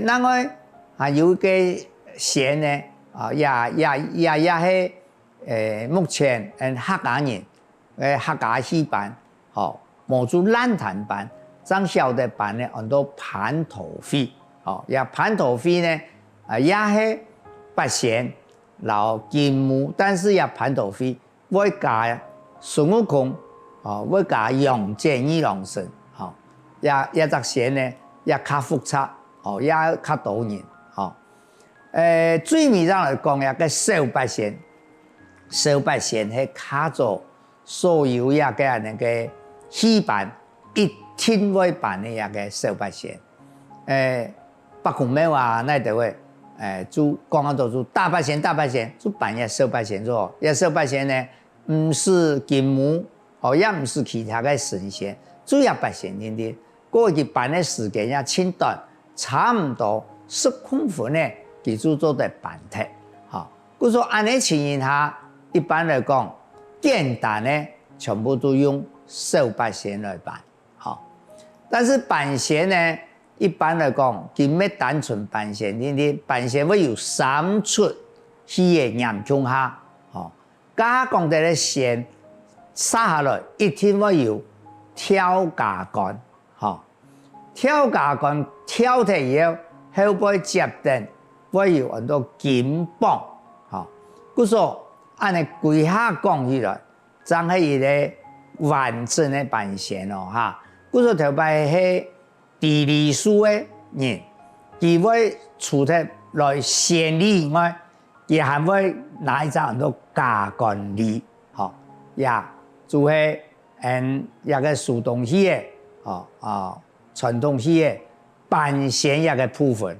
那个还有一个弦呢，也是目前客家人客家戏班，毛主烂弹班，张晓的班呢，很多蟠桃会，也蟠桃会呢，也是八弦，然后金木，但是也蟠桃会会加孙悟空，会加杨戬二郎神，也只弦呢也较复杂，也较多人，最尾上来讲，也个小八弦，小八弦是卡做所有也个那个戏班一天会办的也个小八弦，北孔没话那得位，就刚刚做大八弦，就办也小八弦做，也小八弦呢，不是金木，也不是其他的神仙，主要八弦呢的，过去办的时间也轻短，差不多10公分呢。记住做的办题，故说按呢情形下，一般来讲，简单呢全部都用小八弦来办，但是板弦呢，一般来讲，佢咩单纯板弦，呢板弦会有3出戏嘅严重下，加讲的咧弦撒下来，一定会有跳架杆，跳架杆跳起以后，后背接定。会有很多金棒，故说按你规下讲起来，真系一个完整的板弦哦，故说头摆是地理书的人，佢会除咗来弦理以外，佢还会拿一张很多架杆理，也就系一个数动器的，传统器的板弦一个部分。